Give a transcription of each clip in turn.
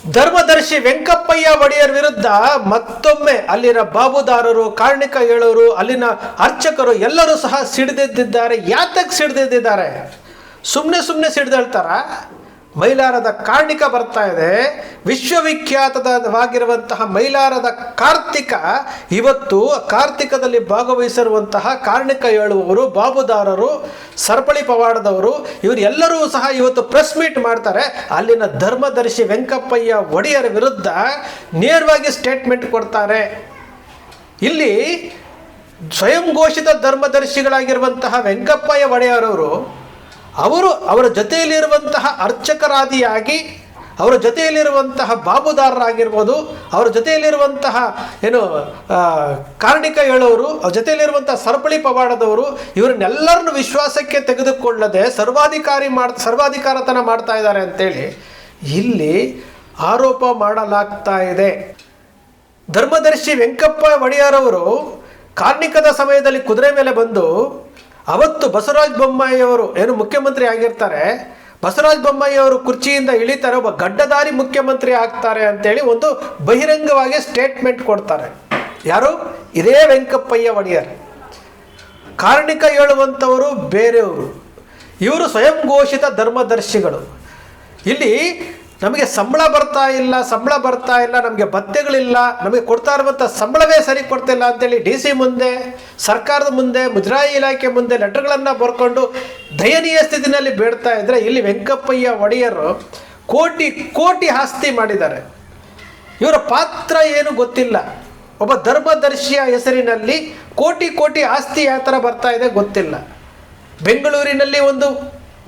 ಧರ್ಮದರ್ಶಿ ವೆಂಕಪ್ಪಯ್ಯ ಒಡೆಯರ್ ವಿರುದ್ಧ ಮತ್ತೊಮ್ಮೆ ಅಲ್ಲಿನ ಬಾಬುದಾರರು, ಕಾರ್ಣಿಕ ಹೇಳೋರು, ಅಲ್ಲಿನ ಅರ್ಚಕರು ಎಲ್ಲರೂ ಸಹ ಸಿಡಿದೆದ್ದಿದ್ದಾರೆ. ಯಾತಕ್ಕೆ ಸಿಡಿದೆದ್ದಿದ್ದಾರೆ? ಸುಮ್ಮನೆ ಸಿಡಿದೇಳ್ತಾರ? ಮೈಲಾರದ ಕಾರ್ಣಿಕ ಬರ್ತಾ ಇದೆ, ವಿಶ್ವವಿಖ್ಯಾತವಾಗಿರುವಂತಹ ಮೈಲಾರದ ಕಾರ್ತಿಕ. ಇವತ್ತು ಕಾರ್ತಿಕದಲ್ಲಿ ಭಾಗವಹಿಸಿರುವಂತಹ ಕಾರ್ಣಿಕ ಹೇಳುವವರು, ಬಾಬುದಾರರು, ಸರಪಳಿ ಪವಾಡದವರು, ಇವರೆಲ್ಲರೂ ಸಹ ಇವತ್ತು ಪ್ರೆಸ್ ಮೀಟ್ ಮಾಡ್ತಾರೆ. ಅಲ್ಲಿನ ಧರ್ಮದರ್ಶಿ ವೆಂಕಪ್ಪಯ್ಯ ಒಡೆಯರ ವಿರುದ್ಧ ನೇರವಾಗಿ ಸ್ಟೇಟ್ಮೆಂಟ್ ಕೊಡ್ತಾರೆ. ಇಲ್ಲಿ ಸ್ವಯಂ ಘೋಷಿತ ಧರ್ಮದರ್ಶಿಗಳಾಗಿರುವಂತಹ ವೆಂಕಪ್ಪಯ್ಯ ಒಡೆಯರವರು ಅವರ ಜೊತೆಯಲ್ಲಿರುವಂತಹ ಅರ್ಚಕರಾದಿಯಾಗಿ, ಅವರ ಜೊತೆಯಲ್ಲಿರುವಂತಹ ಬಾಬುದಾರರಾಗಿರ್ಬೋದು, ಅವರ ಜೊತೆಯಲ್ಲಿರುವಂತಹ ಕಾರ್ಣಿಕ ಹೇಳೋರು, ಅವ್ರ ಜೊತೆಯಲ್ಲಿರುವಂತಹ ಸರಪಳಿ ಪವಾಡದವರು, ಇವರನ್ನೆಲ್ಲರನ್ನು ವಿಶ್ವಾಸಕ್ಕೆ ತೆಗೆದುಕೊಳ್ಳದೆ ಸರ್ವಾಧಿಕಾರತನ ಮಾಡ್ತಾ ಇದ್ದಾರೆ ಅಂತೇಳಿ ಇಲ್ಲಿ ಆರೋಪ ಮಾಡಲಾಗ್ತಾ ಇದೆ. ಧರ್ಮದರ್ಶಿ ವೆಂಕಪ್ಪ ಒಡೆಯರವರು ಕಾರ್ಣಿಕದ ಸಮಯದಲ್ಲಿ ಕುದುರೆ ಮೇಲೆ ಬಂದು ಅವತ್ತು ಬಸವರಾಜ ಬೊಮ್ಮಾಯಿಯವರು ಮುಖ್ಯಮಂತ್ರಿ ಆಗಿರ್ತಾರೆ, ಬಸವರಾಜ ಬೊಮ್ಮಾಯಿಯವರು ಕುರ್ಚಿಯಿಂದ ಇಳಿತಾರೆ, ಒಬ್ಬ ಗಡ್ಡಧಾರಿ ಮುಖ್ಯಮಂತ್ರಿ ಆಗ್ತಾರೆ ಅಂತೇಳಿ ಒಂದು ಬಹಿರಂಗವಾಗಿ ಸ್ಟೇಟ್ಮೆಂಟ್ ಕೊಡ್ತಾರೆ. ಯಾರು? ಇದೇ ವೆಂಕಪ್ಪಯ್ಯ ಒಡೆಯರ್. ಕಾರ್ಣಿಕ ಹೇಳುವಂಥವರು ಬೇರೆಯವರು, ಇವರು ಸ್ವಯಂ ಘೋಷಿತ ಧರ್ಮದರ್ಶಿಗಳು. ಇಲ್ಲಿ ನಮಗೆ ಸಂಬಳ ಬರ್ತಾ ಇಲ್ಲ, ನಮಗೆ ಭತ್ಯೆಗಳಿಲ್ಲ, ನಮಗೆ ಕೊಡ್ತಾ ಇರುವಂಥ ಸಂಬಳವೇ ಸರಿ ಕೊಡ್ತಿಲ್ಲ ಅಂತೇಳಿ DC ಮುಂದೆ, ಸರ್ಕಾರದ ಮುಂದೆ, ಮುಜರಾಯಿ ಇಲಾಖೆ ಮುಂದೆ ಲೆಟರ್ಗಳನ್ನು ಬರ್ಕೊಂಡು ದಯನೀಯ ಸ್ಥಿತಿನಲ್ಲಿ ಬೇಡ್ತಾ ಇದ್ದರೆ, ಇಲ್ಲಿ ವೆಂಕಪ್ಪಯ್ಯ ಒಡೆಯರು ಕೋಟಿ ಆಸ್ತಿ ಮಾಡಿದ್ದಾರೆ. ಇವರ ಪಾತ್ರ ಏನು ಗೊತ್ತಿಲ್ಲ. ಒಬ್ಬ ಧರ್ಮದರ್ಶಿಯ ಹೆಸರಿನಲ್ಲಿ ಕೋಟಿ ಆಸ್ತಿ ಯಾವ ಥರ ಬರ್ತಾ ಇದೆ ಗೊತ್ತಿಲ್ಲ. ಬೆಂಗಳೂರಿನಲ್ಲಿ ಒಂದು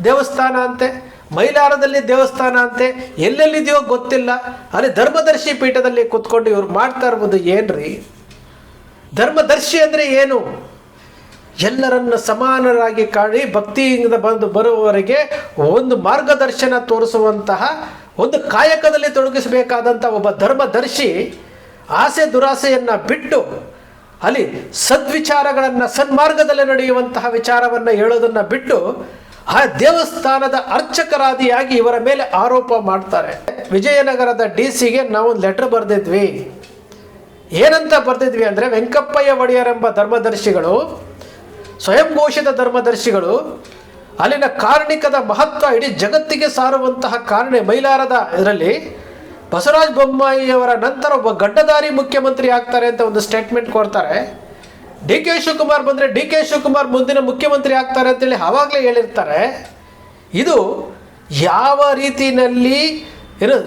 ದೇವಸ್ಥಾನ ಅಂತೆ, ಮೈಲಾರದಲ್ಲಿ ದೇವಸ್ಥಾನ ಅಂತೆ, ಎಲ್ಲೆಲ್ಲಿದೆಯೋ ಗೊತ್ತಿಲ್ಲ. ಅಲ್ಲಿ ಧರ್ಮದರ್ಶಿ ಪೀಠದಲ್ಲಿ ಕೂತ್ಕೊಂಡು ಇವ್ರು ಮಾಡ್ತಾ ಇರ್ಬೋದು. ಏನ್ರಿ ಧರ್ಮದರ್ಶಿ ಅಂದರೆ ಏನು? ಎಲ್ಲರನ್ನು ಸಮಾನರಾಗಿ ಕಾಣಿ ಭಕ್ತಿಯಿಂದ ಬರುವವರೆಗೆ ಒಂದು ಮಾರ್ಗದರ್ಶನ ತೋರಿಸುವಂತಹ ಒಂದು ಕಾಯಕದಲ್ಲಿ ತೊಡಗಿಸಬೇಕಾದಂಥ ಒಬ್ಬ ಧರ್ಮದರ್ಶಿ ಆಸೆ ದುರಾಸೆಯನ್ನು ಬಿಟ್ಟು ಅಲ್ಲಿ ಸದ್ವಿಚಾರಗಳನ್ನು, ಸನ್ಮಾರ್ಗದಲ್ಲಿ ನಡೆಯುವಂತಹ ವಿಚಾರವನ್ನು ಹೇಳೋದನ್ನು ಬಿಟ್ಟು ಆ ದೇವಸ್ಥಾನದ ಅರ್ಚಕರಾದಿಯಾಗಿ ಇವರ ಮೇಲೆ ಆರೋಪ ಮಾಡ್ತಾರೆ. ವಿಜಯನಗರದ DC ನಾವು ಒಂದು ಲೆಟರ್ ಬರೆದಿದ್ವಿ. ಏನಂತ ಬರೆದಿದ್ವಿ ಅಂದರೆ, ವೆಂಕಪ್ಪಯ್ಯ ಒಡೆಯರ್ ಎಂಬ ಧರ್ಮದರ್ಶಿಗಳು, ಸ್ವಯಂ ಘೋಷಿತ ಧರ್ಮದರ್ಶಿಗಳು, ಅಲ್ಲಿನ ಕಾರ್ಣಿಕದ ಮಹತ್ವ ಇಡೀ ಜಗತ್ತಿಗೆ ಸಾರುವಂತಹ ಮೈಲಾರದ ಇದರಲ್ಲಿ ಬಸವರಾಜ ಬೊಮ್ಮಾಯಿಯವರ ನಂತರ ಒಬ್ಬ ಗಡ್ಡಧಾರಿ ಮುಖ್ಯಮಂತ್ರಿ ಆಗ್ತಾರೆ ಅಂತ ಒಂದು ಸ್ಟೇಟ್ಮೆಂಟ್ ಕೊಡ್ತಾರೆ. DK ಶಿವಕುಮಾರ್ ಬಂದರೆ DK ಶಿವಕುಮಾರ್ ಮುಂದಿನ ಮುಖ್ಯಮಂತ್ರಿ ಆಗ್ತಾರೆ ಅಂತೇಳಿ ಆವಾಗಲೇ ಹೇಳಿರ್ತಾರೆ. ಇದು ಯಾವ ರೀತಿಯಲ್ಲಿ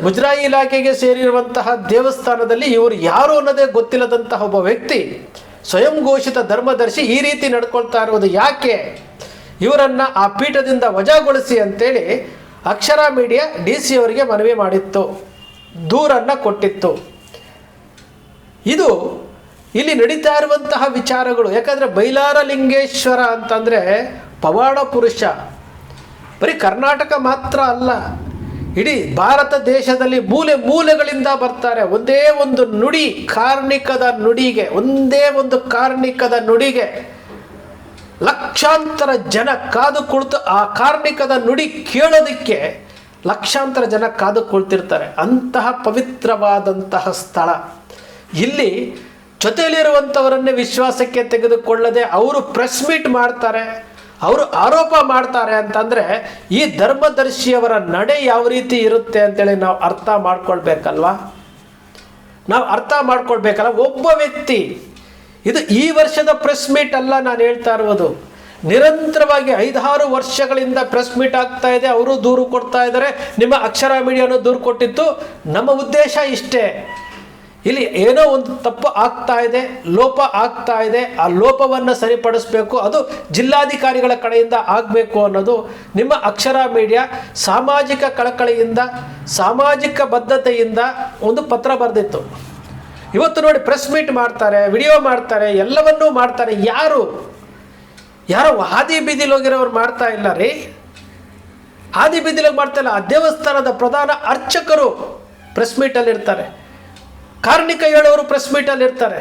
ಮುಜರಾಯಿ ಇಲಾಖೆಗೆ ಸೇರಿರುವಂತಹ ದೇವಸ್ಥಾನದಲ್ಲಿ ಇವರು ಯಾರು ಅನ್ನೋದೇ ಗೊತ್ತಿಲ್ಲದಂತಹ ಒಬ್ಬ ವ್ಯಕ್ತಿ, ಸ್ವಯಂ ಘೋಷಿತ ಧರ್ಮದರ್ಶಿ ಈ ರೀತಿ ನಡ್ಕೊಳ್ತಾ ಇರುವುದು ಯಾಕೆ? ಇವರನ್ನು ಆ ಪೀಠದಿಂದ ವಜಾಗೊಳಿಸಿ ಅಂತೇಳಿ ಅಕ್ಷರ ಮೀಡಿಯಾ DC ಅವರಿಗೆ ಮನವಿ ಮಾಡಿತ್ತು, ದೂರನ್ನು ಕೊಟ್ಟಿತ್ತು. ಇದು ಇಲ್ಲಿ ನಡೀತಾ ಇರುವಂತಹ ವಿಚಾರಗಳು. ಯಾಕಂದರೆ ಮೈಲಾರ ಲಿಂಗೇಶ್ವರ ಅಂತಂದರೆ ಪವಾಡ ಪುರುಷ. ಬರೀ ಕರ್ನಾಟಕ ಮಾತ್ರ ಅಲ್ಲ, ಇಡೀ ಭಾರತ ದೇಶದಲ್ಲಿ ಮೂಲೆಗಳಿಂದ ಬರ್ತಾರೆ. ಒಂದೇ ಒಂದು ನುಡಿ, ಕಾರ್ಣಿಕದ ನುಡಿಗೆ, ಒಂದೇ ಒಂದು ಕಾರ್ಣಿಕದ ನುಡಿಗೆ ಲಕ್ಷಾಂತರ ಜನ ಕಾದು ಕುಳಿತು ಆ ಕಾರ್ಣಿಕದ ನುಡಿ ಕೇಳೋದಕ್ಕೆ ಲಕ್ಷಾಂತರ ಜನ ಕಾದು ಕುಳಿತಿರ್ತಾರೆ. ಅಂತಹ ಪವಿತ್ರವಾದಂತಹ ಸ್ಥಳ. ಇಲ್ಲಿ ಜೊತೆಯಲ್ಲಿರುವಂಥವರನ್ನೇ ವಿಶ್ವಾಸಕ್ಕೆ ತೆಗೆದುಕೊಳ್ಳದೆ ಅವರು ಪ್ರೆಸ್ ಮೀಟ್ ಮಾಡ್ತಾರೆ, ಅವರು ಆರೋಪ ಮಾಡ್ತಾರೆ ಅಂತಂದರೆ ಈ ಧರ್ಮದರ್ಶಿಯವರ ನಡೆ ಯಾವ ರೀತಿ ಇರುತ್ತೆ ಅಂತೇಳಿ ನಾವು ಅರ್ಥ ಮಾಡ್ಕೊಳ್ಬೇಕಲ್ವ. ಒಬ್ಬ ವ್ಯಕ್ತಿ, ಇದು ಈ ವರ್ಷದ ಪ್ರೆಸ್ ಮೀಟ್ ಅಲ್ಲ ನಾನು ಹೇಳ್ತಾ ಇರುವುದು, ನಿರಂತರವಾಗಿ 5-6 ವರ್ಷಗಳಿಂದ ಪ್ರೆಸ್ ಮೀಟ್ ಆಗ್ತಾ ಇದೆ. ಅವರು ದೂರು ಕೊಡ್ತಾ ಇದ್ದಾರೆ, ನಿಮ್ಮ ಅಕ್ಷರ ಮೀಡಿಯಾನು ದೂರು ಕೊಟ್ಟಿತ್ತು. ನಮ್ಮ ಉದ್ದೇಶ ಇಷ್ಟೇ, ಇಲ್ಲಿ ಏನೋ ಒಂದು ತಪ್ಪು ಆಗ್ತಾ ಇದೆ, ಲೋಪ ಆಗ್ತಾ ಇದೆ, ಆ ಲೋಪವನ್ನು ಸರಿಪಡಿಸಬೇಕು, ಅದು ಜಿಲ್ಲಾಧಿಕಾರಿಗಳ ಕಡೆಯಿಂದ ಆಗಬೇಕು ಅನ್ನೋದು ನಿಮ್ಮ ಅಕ್ಷರ ಮೀಡಿಯಾ ಸಾಮಾಜಿಕ ಕಳಕಳಿಯಿಂದ, ಸಾಮಾಜಿಕ ಬದ್ಧತೆಯಿಂದ ಒಂದು ಪತ್ರ ಬರೆದಿತ್ತು. ಇವತ್ತು ನೋಡಿ ಪ್ರೆಸ್ ಮೀಟ್ ಮಾಡ್ತಾರೆ, ವಿಡಿಯೋ ಮಾಡ್ತಾರೆ, ಎಲ್ಲವನ್ನೂ ಮಾಡ್ತಾರೆ. ಯಾರೋ ಹಾದಿ ಬೀದಿಲಿ ಹೋಗಿರೋರು ಮಾಡ್ತಾ ಇಲ್ಲ ರೀ. ಹಾದಿ ಬೀದಿಲೋಗಿ ಮಾಡ್ತಾ ಇಲ್ಲ. ಆ ದೇವಸ್ಥಾನದ ಪ್ರಧಾನ ಅರ್ಚಕರು ಪ್ರೆಸ್ ಮೀಟಲ್ಲಿ ಇರ್ತಾರೆ, ಕಾರ್ಣಿಕ ಹೇಳೋರು ಪ್ರೆಸ್ ಮೀಟಲ್ಲಿ ಇರ್ತಾರೆ,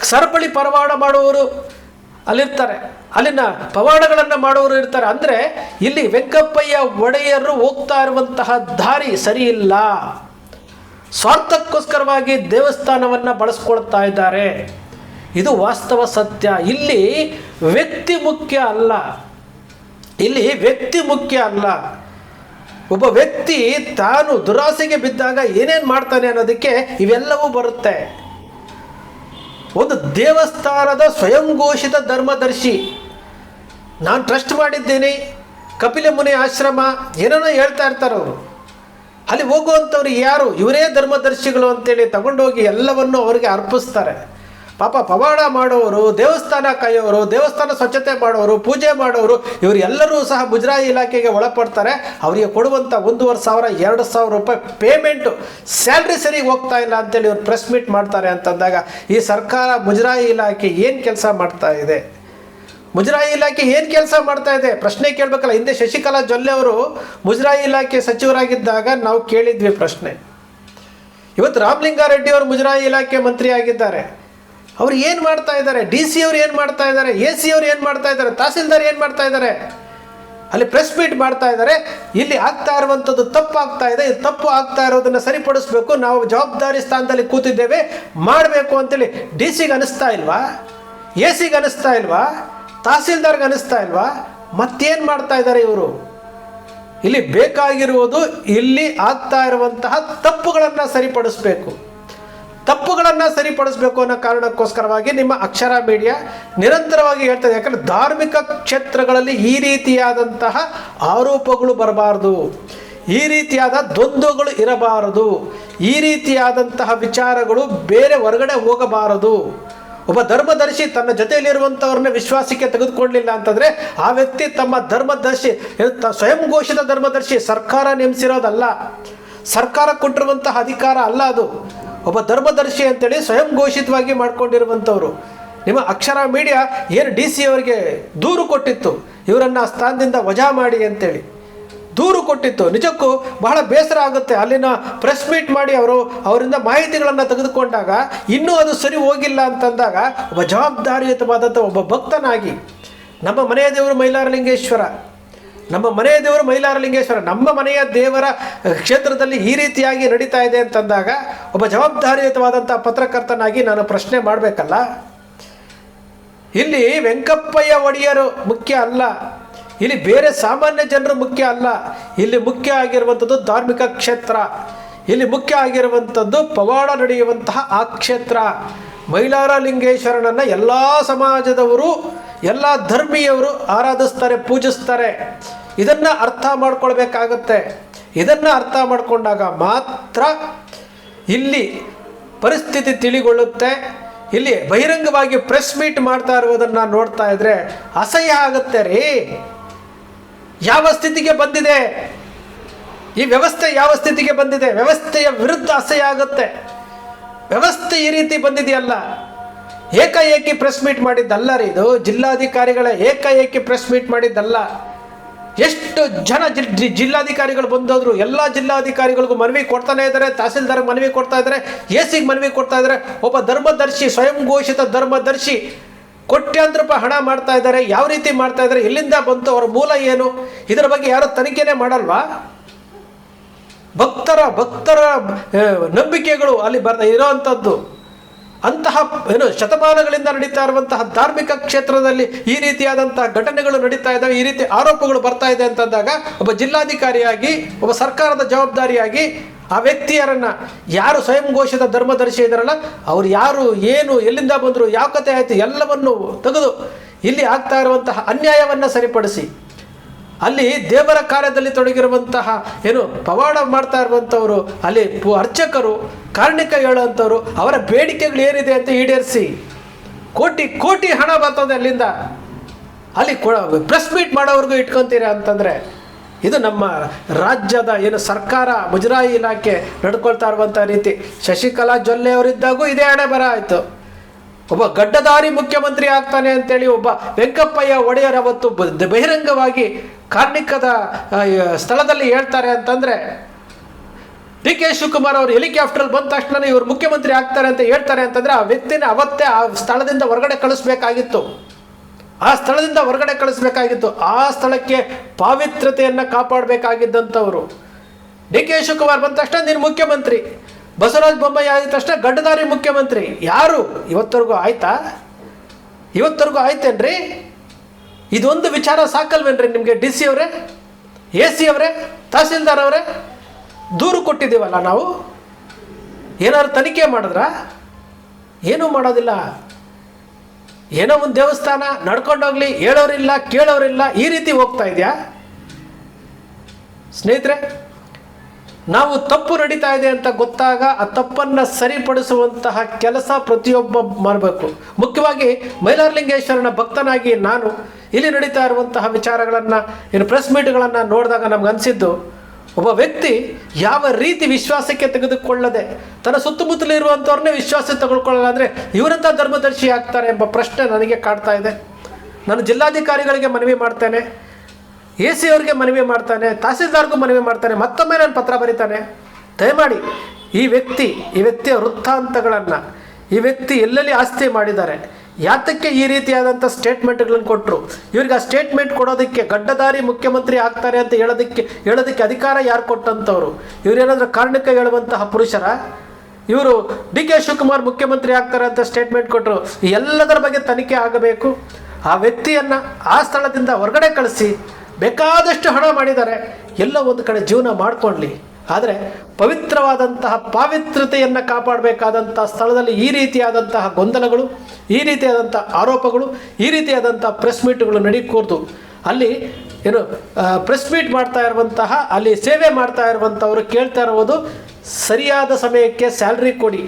ಸರಪಳಿ ಪವಾಡ ಮಾಡುವವರು ಅಲ್ಲಿರ್ತಾರೆ, ಅಲ್ಲಿನ ಪವಾಡಗಳನ್ನು ಮಾಡುವವರು ಇರ್ತಾರೆ. ಅಂದರೆ ಇಲ್ಲಿ ವೆಂಕಪ್ಪಯ್ಯ ಒಡೆಯರು ಹೋಗ್ತಾ ಇರುವಂತಹ ದಾರಿ ಸರಿ ಇಲ್ಲ. ಸ್ವಾರ್ಥಕ್ಕೋಸ್ಕರವಾಗಿ ದೇವಸ್ಥಾನವನ್ನು ಬಳಸ್ಕೊಳ್ತಾ ಇದ್ದಾರೆ. ಇದು ವಾಸ್ತವ ಸತ್ಯ. ಇಲ್ಲಿ ವ್ಯಕ್ತಿ ಮುಖ್ಯ ಅಲ್ಲ, ಇಲ್ಲಿ ವ್ಯಕ್ತಿ ಮುಖ್ಯ ಅಲ್ಲ. ಒಬ್ಬ ವ್ಯಕ್ತಿ ತಾನು ದುರಾಸೆಗೆ ಬಿದ್ದಾಗ ಏನೇನು ಮಾಡ್ತಾನೆ ಅನ್ನೋದಕ್ಕೆ ಇವೆಲ್ಲವೂ ಬರುತ್ತೆ. ಒಂದು ದೇವಸ್ಥಾನದ ಸ್ವಯಂ ಘೋಷಿತ ಧರ್ಮದರ್ಶಿ, ನಾನು ಟ್ರಸ್ಟ್ ಮಾಡಿದ್ದೀನಿ, ಕಪಿಲ ಮುನಿ ಆಶ್ರಮ ಏನೇನೋ ಹೇಳ್ತಾ ಇರ್ತಾರೆ ಅವರು. ಅಲ್ಲಿ ಹೋಗುವಂಥವ್ರು ಯಾರು? ಇವರೇ ಧರ್ಮದರ್ಶಿಗಳು ಅಂತೇಳಿ ತಗೊಂಡೋಗಿ ಎಲ್ಲವನ್ನು ಅವರಿಗೆ ಅರ್ಪಿಸ್ತಾರೆ. ಪಾಪ ಪವಾಡ ಮಾಡೋರು, ದೇವಸ್ಥಾನ ಕಾಯೋರು, ದೇವಸ್ಥಾನ ಸ್ವಚ್ಛತೆ ಮಾಡೋರು, ಪೂಜೆ ಮಾಡೋರು, ಇವರು ಎಲ್ಲರೂ ಸಹ ಮುಜರಾಯಿ ಇಲಾಖೆಗೆ ಒಳಪಡ್ತಾರೆ. ಅವರಿಗೆ ಕೊಡುವಂಥ 1,500 2,000 ರೂಪಾಯಿ ಪೇಮೆಂಟು ಸ್ಯಾಲ್ರಿ ಸರಿಗೆ ಹೋಗ್ತಾ ಇಲ್ಲ ಅಂತೇಳಿ ಇವ್ರು ಪ್ರೆಸ್ ಮೀಟ್ ಮಾಡ್ತಾರೆ ಅಂತಂದಾಗ ಈ ಸರ್ಕಾರ ಮುಜರಾಯಿ ಇಲಾಖೆ ಏನು ಕೆಲಸ ಮಾಡ್ತಾ ಇದೆ? ಮುಜರಾಯಿ ಇಲಾಖೆ ಏನು ಕೆಲಸ ಮಾಡ್ತಾ ಇದೆ ಪ್ರಶ್ನೆ ಕೇಳಬೇಕಲ್ಲ. ಹಿಂದೆ ಶಶಿಕಲಾ ಜೊಲ್ಲೆ ಅವರು ಮುಜರಾಯಿ ಇಲಾಖೆ ಸಚಿವರಾಗಿದ್ದಾಗ ನಾವು ಕೇಳಿದ್ವಿ ಪ್ರಶ್ನೆ. ಇವತ್ತು ರಾಮಲಿಂಗಾರೆಡ್ಡಿ ಅವರು ಮುಜರಾಯಿ ಇಲಾಖೆ ಮಂತ್ರಿ ಆಗಿದ್ದಾರೆ. ಅವ್ರು ಏನು ಮಾಡ್ತಾ ಇದ್ದಾರೆ? ಡಿ ಸಿ ಅವ್ರು ಏನು ಮಾಡ್ತಾ ಇದ್ದಾರೆ? ಎ ಸಿ ಅವ್ರು ಏನು ಮಾಡ್ತಾ ಇದ್ದಾರೆ? ತಹಸೀಲ್ದಾರ್ ಏನು ಮಾಡ್ತಾ ಇದ್ದಾರೆ? ಅಲ್ಲಿ ಪ್ರೆಸ್ ಮೀಟ್ ಮಾಡ್ತಾ ಇದ್ದಾರೆ. ಇಲ್ಲಿ ಆಗ್ತಾ ಇರುವಂಥದ್ದು ತಪ್ಪು ಆಗ್ತಾ ಇದೆ, ಇದು ತಪ್ಪು ಆಗ್ತಾ ಇರೋದನ್ನು ಸರಿಪಡಿಸ್ಬೇಕು, ನಾವು ಜವಾಬ್ದಾರಿ ಸ್ಥಾನದಲ್ಲಿ ಕೂತಿದ್ದೇವೆ, ಮಾಡಬೇಕು ಅಂತೇಳಿ ಡಿ ಸಿಗೆ ಅನಿಸ್ತಾ ಇಲ್ವಾ? ಎ ಸಿಗೆ ಅನಿಸ್ತಾ ಇಲ್ವಾ? ತಹಸೀಲ್ದಾರ್ಗೆ ಅನಿಸ್ತಾ ಇಲ್ವಾ? ಮತ್ತೇನು ಮಾಡ್ತಾ ಇದ್ದಾರೆ ಇವರು? ಇಲ್ಲಿ ಬೇಕಾಗಿರುವುದು ಇಲ್ಲಿ ಆಗ್ತಾ ಇರುವಂತಹ ತಪ್ಪುಗಳನ್ನು ಸರಿಪಡಿಸ್ಬೇಕು, ತಪ್ಪುಗಳನ್ನು ಸರಿಪಡಿಸಬೇಕು ಅನ್ನೋ ಕಾರಣಕ್ಕೋಸ್ಕರವಾಗಿ ನಿಮ್ಮ ಅಕ್ಷರ ಮೀಡಿಯಾ ನಿರಂತರವಾಗಿ ಹೇಳ್ತದೆ. ಯಾಕಂದರೆ ಧಾರ್ಮಿಕ ಕ್ಷೇತ್ರಗಳಲ್ಲಿ ಈ ರೀತಿಯಾದಂತಹ ಆರೋಪಗಳು ಬರಬಾರದು, ಈ ರೀತಿಯಾದ ದ್ವಂದ್ವಗಳು ಇರಬಾರದು, ಈ ರೀತಿಯಾದಂತಹ ವಿಚಾರಗಳು ಬೇರೆ ಹೊರಗಡೆ ಹೋಗಬಾರದು. ಒಬ್ಬ ಧರ್ಮದರ್ಶಿ ತನ್ನ ಜೊತೆಯಲ್ಲಿರುವಂಥವ್ರನ್ನ ವಿಶ್ವಾಸಕ್ಕೆ ತೆಗೆದುಕೊಳ್ಳಲಿಲ್ಲ ಅಂತಂದರೆ ಆ ವ್ಯಕ್ತಿ ತಮ್ಮ ಧರ್ಮದರ್ಶಿ, ಸ್ವಯಂ ಘೋಷಿತ ಧರ್ಮದರ್ಶಿ, ಸರ್ಕಾರ ನೇಮಿಸಿರೋದಲ್ಲ, ಸರ್ಕಾರ ಕೊಟ್ಟಿರುವಂತಹ ಅಧಿಕಾರ ಅಲ್ಲ ಅದು. ಒಬ್ಬ ಧರ್ಮದರ್ಶಿ ಅಂತೇಳಿ ಸ್ವಯಂ ಘೋಷಿತವಾಗಿ ಮಾಡ್ಕೊಂಡಿರುವಂಥವ್ರು. ನಿಮ್ಮ ಅಕ್ಷರ ಮೀಡಿಯಾ ಏನು ಡಿ ಸಿ ಅವರಿಗೆ ದೂರು ಕೊಟ್ಟಿತ್ತು, ಇವರನ್ನು ಆ ಸ್ಥಾನದಿಂದ ವಜಾ ಮಾಡಿ ಅಂತೇಳಿ ದೂರು ಕೊಟ್ಟಿತ್ತು. ನಿಜಕ್ಕೂ ಬಹಳ ಬೇಸರ ಆಗುತ್ತೆ. ಅಲ್ಲಿನ ಪ್ರೆಸ್ ಮೀಟ್ ಮಾಡಿ ಅವರಿಂದ ಮಾಹಿತಿಗಳನ್ನು ತೆಗೆದುಕೊಂಡಾಗ ಇನ್ನೂ ಅದು ಸರಿ ಹೋಗಿಲ್ಲ ಅಂತಂದಾಗ ಒಬ್ಬ ಜವಾಬ್ದಾರಿಯುತವಾದಂಥ ಒಬ್ಬ ಭಕ್ತನಾಗಿ, ನಮ್ಮ ಮನೆಯ ದೇವರು ಮೈಲಾರಲಿಂಗೇಶ್ವರ, ನಮ್ಮ ಮನೆಯ ದೇವರು ಮೈಲಾರಲಿಂಗೇಶ್ವರ, ನಮ್ಮ ಮನೆಯ ದೇವರ ಕ್ಷೇತ್ರದಲ್ಲಿ ಈ ರೀತಿಯಾಗಿ ನಡೀತಾ ಇದೆ ಅಂತಂದಾಗ ಒಬ್ಬ ಜವಾಬ್ದಾರಿಯುತವಾದಂಥ ಪತ್ರಕರ್ತನಾಗಿ ನಾನು ಪ್ರಶ್ನೆ ಮಾಡಬೇಕಲ್ಲ. ಇಲ್ಲಿ ವೆಂಕಪ್ಪಯ್ಯ ಒಡೆಯರು ಮುಖ್ಯ ಅಲ್ಲ, ಇಲ್ಲಿ ಬೇರೆ ಸಾಮಾನ್ಯ ಜನರು ಮುಖ್ಯ ಅಲ್ಲ. ಇಲ್ಲಿ ಮುಖ್ಯ ಆಗಿರುವಂಥದ್ದು ಧಾರ್ಮಿಕ ಕ್ಷೇತ್ರ, ಇಲ್ಲಿ ಮುಖ್ಯ ಆಗಿರುವಂಥದ್ದು ಪವಾಡ ನಡೆಯುವಂತಹ ಆ ಕ್ಷೇತ್ರ. ಮೈಲಾರಲಿಂಗೇಶ್ವರನನ್ನು ಎಲ್ಲ ಸಮಾಜದವರು, ಎಲ್ಲ ಧರ್ಮೀಯವರು ಆರಾಧಿಸ್ತಾರೆ, ಪೂಜಿಸ್ತಾರೆ. ಇದನ್ನು ಅರ್ಥ ಮಾಡ್ಕೊಳ್ಬೇಕಾಗತ್ತೆ. ಇದನ್ನು ಅರ್ಥ ಮಾಡಿಕೊಂಡಾಗ ಮಾತ್ರ ಇಲ್ಲಿ ಪರಿಸ್ಥಿತಿ ತಿಳಿಗೊಳ್ಳುತ್ತೆ. ಇಲ್ಲಿ ಬಹಿರಂಗವಾಗಿ ಪ್ರೆಸ್ ಮೀಟ್ ಮಾಡ್ತಾ ಇರುವುದನ್ನು ನೋಡ್ತಾ ಇದ್ರೆ ಅಸಹ್ಯ ಆಗುತ್ತೆ ರೀ. ಯಾವ ಸ್ಥಿತಿಗೆ ಬಂದಿದೆ ಈ ವ್ಯವಸ್ಥೆ, ಯಾವ ಸ್ಥಿತಿಗೆ ಬಂದಿದೆ? ವ್ಯವಸ್ಥೆಯ ವಿರುದ್ಧ ಅಸಹ್ಯ ಆಗುತ್ತೆ. ವ್ಯವಸ್ಥೆ ಈ ರೀತಿ ಬಂದಿದೆಯಲ್ಲ. ಏಕಾಏಕಿ ಪ್ರೆಸ್ ಮೀಟ್ ಮಾಡಿದ್ದಲ್ಲ ರೀ ಇದು. ಜಿಲ್ಲಾಧಿಕಾರಿಗಳ ಏಕಾಏಕಿ ಪ್ರೆಸ್ ಮೀಟ್ ಮಾಡಿದ್ದಲ್ಲ. ಎಷ್ಟು ಜನ ಜಿಲ್ಲಾಧಿಕಾರಿಗಳು ಬಂದೋದ್ರು. ಎಲ್ಲ ಜಿಲ್ಲಾಧಿಕಾರಿಗಳಿಗೂ ಮನವಿ ಕೊಡ್ತಾನೆ ಇದ್ದಾರೆ, ತಹಸೀಲ್ದಾರ್ ಮನವಿ ಕೊಡ್ತಾ ಇದ್ದಾರೆ, ಎ ಸಿಗೆ ಮನವಿ ಕೊಡ್ತಾ ಇದ್ದಾರೆ. ಒಬ್ಬ ಧರ್ಮದರ್ಶಿ, ಸ್ವಯಂ ಘೋಷಿತ ಧರ್ಮದರ್ಶಿ ಕೋಟ್ಯಾಂತರ ರೂಪಾಯಿ ಹಣ ಮಾಡ್ತಾ ಇದ್ದಾರೆ. ಯಾವ ರೀತಿ ಮಾಡ್ತಾ ಇದ್ದಾರೆ, ಎಲ್ಲಿಂದ ಬಂತು, ಅವರ ಮೂಲ ಏನು, ಇದರ ಬಗ್ಗೆ ಯಾರು ತನಿಖೆನೇ ಮಾಡಲ್ವಾ? ಭಕ್ತರ ನಂಬಿಕೆಗಳು ಅಲ್ಲಿ ಇರೋವಂಥದ್ದು. ಅಂತಹ ಶತಮಾನಗಳಿಂದ ನಡೀತಾ ಇರುವಂತಹ ಧಾರ್ಮಿಕ ಕ್ಷೇತ್ರದಲ್ಲಿ ಈ ರೀತಿಯಾದಂತಹ ಘಟನೆಗಳು ನಡೀತಾ ಇದ್ದಾವೆ, ಈ ರೀತಿ ಆರೋಪಗಳು ಬರ್ತಾ ಇದೆ ಅಂತಂದಾಗ ಒಬ್ಬ ಜಿಲ್ಲಾಧಿಕಾರಿಯಾಗಿ, ಒಬ್ಬ ಸರ್ಕಾರದ ಜವಾಬ್ದಾರಿಯಾಗಿ ಆ ವ್ಯಕ್ತಿಯರನ್ನು, ಯಾರು ಸ್ವಯಂ ಘೋಷಿತ ಧರ್ಮದರ್ಶಿ ಇದ್ದಾರಲ್ಲ, ಅವ್ರು ಯಾರು, ಏನು, ಎಲ್ಲಿಂದ ಬಂದರು, ಯಾವ ಕಥೆ ಆಯಿತು, ಎಲ್ಲವನ್ನು ತೆಗೆದು ಇಲ್ಲಿ ಆಗ್ತಾ ಇರುವಂತಹ ಅನ್ಯಾಯವನ್ನು ಸರಿಪಡಿಸಿ, ಅಲ್ಲಿ ದೇವರ ಕಾರ್ಯದಲ್ಲಿ ತೊಡಗಿರುವಂತಹ ಪವಾಡ ಮಾಡ್ತಾ ಇರುವಂಥವರು, ಅಲ್ಲಿ ಅರ್ಚಕರು, ಕಾರಣಿಕ ಹೇಳುವಂಥವ್ರು, ಅವರ ಬೇಡಿಕೆಗಳು ಏನಿದೆ ಅಂತ ಈಡೇರಿಸಿ ಕೋಟಿ ಹಣ ಬರ್ತದೆ ಅಲ್ಲಿಂದ. ಅಲ್ಲಿ ಪ್ರೆಸ್ ಮೀಟ್ ಮಾಡೋವ್ರಿಗೂ ಇಟ್ಕೊತೀರಾ ಅಂತಂದರೆ ಇದು ನಮ್ಮ ರಾಜ್ಯದ ಸರ್ಕಾರ, ಮುಜರಾಯಿ ಇಲಾಖೆ ನಡ್ಕೊಳ್ತಾ ಇರುವಂಥ ರೀತಿ. ಶಶಿಕಲಾ ಜೊಲ್ಲೆ ಅವರಿದ್ದಾಗೂ ಇದೇ ಹಣೆ ಬರ ಆಯಿತು. ಒಬ್ಬ ಗಡ್ಡಧಾರಿ ಮುಖ್ಯಮಂತ್ರಿ ಆಗ್ತಾನೆ ಅಂತೇಳಿ ಒಬ್ಬ ವೆಂಕಪ್ಪಯ್ಯ ಒಡೆಯರ್ ಅವತ್ತು ಬಹಿರಂಗವಾಗಿ ಕಾರ್ಣಿಕದ ಸ್ಥಳದಲ್ಲಿ ಹೇಳ್ತಾರೆ ಅಂತಂದರೆ, ಡಿ ಕೆ ಶಿವಕುಮಾರ್ ಅವರು ಹೆಲಿಕಾಪ್ಟರ್ ಬಂದ ತಕ್ಷಣ ಇವರು ಮುಖ್ಯಮಂತ್ರಿ ಆಗ್ತಾರೆ ಅಂತ ಹೇಳ್ತಾರೆ ಅಂತಂದರೆ ಆ ವ್ಯಕ್ತಿನ ಅವತ್ತೇ ಆ ಸ್ಥಳದಿಂದ ಹೊರಗಡೆ ಕಳಿಸ್ಬೇಕಾಗಿತ್ತು. ಆ ಸ್ಥಳದಿಂದ ಹೊರಗಡೆ ಕಳಿಸ್ಬೇಕಾಗಿತ್ತು. ಆ ಸ್ಥಳಕ್ಕೆ ಪಾವಿತ್ರ್ಯತೆಯನ್ನು ಕಾಪಾಡಬೇಕಾಗಿದ್ದಂಥವರು. ಡಿ ಕೆ ಶಿವಕುಮಾರ್ ಬಂದ ತಕ್ಷಣ ನೀನು ಮುಖ್ಯಮಂತ್ರಿ, ಬಸವರಾಜ ಬೊಮ್ಮಾಯಿ ಆದ ತಕ್ಷಣ ಗಡ್ಡಧಾರಿ ಮುಖ್ಯಮಂತ್ರಿ. ಯಾರು ಇವತ್ತರೆಗೂ ಆಯ್ತಾ? ಇವತ್ತರೆಗೂ ಆಯ್ತೇನ್ರಿ? ಇದೊಂದು ವಿಚಾರ ಸಾಕಲ್ವೇನ್ರಿ ನಿಮಗೆ? ಡಿ ಸಿ ಅವರೇ, ಎ ಸಿ ಅವರೇ, ತಹಸೀಲ್ದಾರ್ ಅವರೇ, ದೂರು ಕೊಟ್ಟಿದ್ದೀವಲ್ಲ ನಾವು. ಏನಾದ್ರು ತನಿಖೆ ಮಾಡಿದ್ರ? ಏನೂ ಮಾಡೋದಿಲ್ಲ. ಏನೋ ಒಂದು ದೇವಸ್ಥಾನ ನಡ್ಕೊಂಡೋಗ್ಲಿ, ಹೇಳೋರಿಲ್ಲ ಕೇಳೋರಿಲ್ಲ, ಈ ರೀತಿ ಹೋಗ್ತಾ ಇದೆಯಾ? ಸ್ನೇಹಿತರೆ, ನಾವು ತಪ್ಪು ನಡೀತಾ ಇದೆ ಅಂತ ಗೊತ್ತಾಗ ಆ ತಪ್ಪನ್ನು ಸರಿಪಡಿಸುವಂತಹ ಕೆಲಸ ಪ್ರತಿಯೊಬ್ಬ ಮಾಡಬೇಕು. ಮುಖ್ಯವಾಗಿ ಮೈಲಾರಲಿಂಗೇಶ್ವರನ ಭಕ್ತನಾಗಿ ನಾನು ಇಲ್ಲಿ ನಡೀತಾ ಇರುವಂತಹ ವಿಚಾರಗಳನ್ನು, ಪ್ರೆಸ್ ಮೀಟ್ಗಳನ್ನು ನೋಡಿದಾಗ ನಮ್ಗೆ ಅನಿಸಿದ್ದು, ಒಬ್ಬ ವ್ಯಕ್ತಿ ಯಾವ ರೀತಿ ವಿಶ್ವಾಸಕ್ಕೆ ತೆಗೆದುಕೊಳ್ಳದೆ ತನ್ನ ಸುತ್ತಮುತ್ತಲಿರುವಂಥವ್ರನ್ನೇ ವಿಶ್ವಾಸಕ್ಕೆ ತೆಗೆದುಕೊಳ್ಳಲ್ಲ ಅಂದರೆ ಇವರಂಥ ಧರ್ಮದರ್ಶಿ ಆಗ್ತಾರೆ ಎಂಬ ಪ್ರಶ್ನೆ ನನಗೆ ಕಾಡ್ತಾ ಇದೆ. ನಾನು ಜಿಲ್ಲಾಧಿಕಾರಿಗಳಿಗೆ ಮನವಿ ಮಾಡ್ತೇನೆ, ಎ ಸಿ ಅವ್ರಿಗೆ ಮನವಿ ಮಾಡ್ತಾನೆ, ತಹಸೀಲ್ದಾರ್ಗೂ ಮನವಿ ಮಾಡ್ತಾನೆ, ಮತ್ತೊಮ್ಮೆ ನಾನು ಪತ್ರ ಬರೀತಾನೆ. ದಯಮಾಡಿ ಈ ವ್ಯಕ್ತಿಯ ವೃತ್ತಾಂತಗಳನ್ನು, ಈ ವ್ಯಕ್ತಿ ಎಲ್ಲೆಲ್ಲಿ ಆಸ್ತಿ ಮಾಡಿದ್ದಾರೆ, ಯಾತಕ್ಕೆ ಈ ರೀತಿಯಾದಂಥ ಸ್ಟೇಟ್ಮೆಂಟ್ಗಳನ್ನು ಕೊಟ್ಟರು, ಇವ್ರಿಗೆ ಆ ಸ್ಟೇಟ್ಮೆಂಟ್ ಕೊಡೋದಕ್ಕೆ ಗಡ್ಡಧಾರಿ ಮುಖ್ಯಮಂತ್ರಿ ಆಗ್ತಾರೆ ಅಂತ ಹೇಳೋದಕ್ಕೆ ಅಧಿಕಾರ ಯಾರು ಕೊಟ್ಟಂಥವ್ರು? ಇವರೇನಾದರೂ ಕಾರಣಕ್ಕೆ ಹೇಳುವಂತಹ ಪುರುಷರ? ಇವರು ಡಿ ಕೆ ಶಿವಕುಮಾರ್ ಮುಖ್ಯಮಂತ್ರಿ ಆಗ್ತಾರೆ ಅಂತ ಸ್ಟೇಟ್ಮೆಂಟ್ ಕೊಟ್ಟರು. ಎಲ್ಲದರ ಬಗ್ಗೆ ತನಿಖೆ ಆಗಬೇಕು. ಆ ವ್ಯಕ್ತಿಯನ್ನು ಆ ಸ್ಥಳದಿಂದ ಹೊರಗಡೆ ಕಳಿಸಿ. ಬೇಕಾದಷ್ಟು ಹಣ ಮಾಡಿದ್ದಾರೆ, ಎಲ್ಲ ಒಂದು ಕಡೆ ಜೀವನ ಮಾಡಿಕೊಳ್ಳಿ. ಆದರೆ ಪವಿತ್ರವಾದಂತಹ ಪಾವಿತ್ರತೆಯನ್ನು ಕಾಪಾಡಬೇಕಾದಂಥ ಸ್ಥಳದಲ್ಲಿ ಈ ರೀತಿಯಾದಂತಹ ಗೊಂದಲಗಳು, ಈ ರೀತಿಯಾದಂಥ ಆರೋಪಗಳು, ಈ ರೀತಿಯಾದಂಥ ಪ್ರೆಸ್ ಮೀಟ್ಗಳು ನಡೀಕೂಡ್ದು. ಅಲ್ಲಿ ಪ್ರೆಸ್ ಮೀಟ್ ಮಾಡ್ತಾ ಇರುವಂತಹ, ಅಲ್ಲಿ ಸೇವೆ ಮಾಡ್ತಾ ಇರುವಂಥವರು ಕೇಳ್ತಾ ಇರುವುದು, ಸರಿಯಾದ ಸಮಯಕ್ಕೆ ಸ್ಯಾಲ್ರಿ ಕೊಡಿ,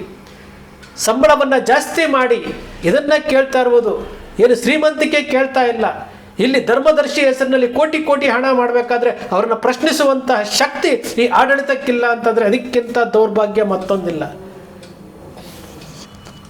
ಸಂಬಳವನ್ನು ಜಾಸ್ತಿ ಮಾಡಿ, ಇದನ್ನು ಕೇಳ್ತಾ ಇರುವುದು. ಶ್ರೀಮಂತಿಕೆ ಕೇಳ್ತಾ ಇಲ್ಲ. ಇಲ್ಲಿ ಧರ್ಮದರ್ಶಿ ಹೆಸರಿನಲ್ಲಿ ಕೋಟಿ ಹಣ ಮಾಡಬೇಕಾದ್ರೆ ಅವ್ರನ್ನ ಪ್ರಶ್ನಿಸುವಂತಹ ಶಕ್ತಿ ಈ ಆಡಳಿತಕ್ಕಿಲ್ಲ ಅಂತಂದರೆ ಅದಕ್ಕಿಂತ ದೌರ್ಭಾಗ್ಯ ಮತ್ತೊಂದಿಲ್ಲ.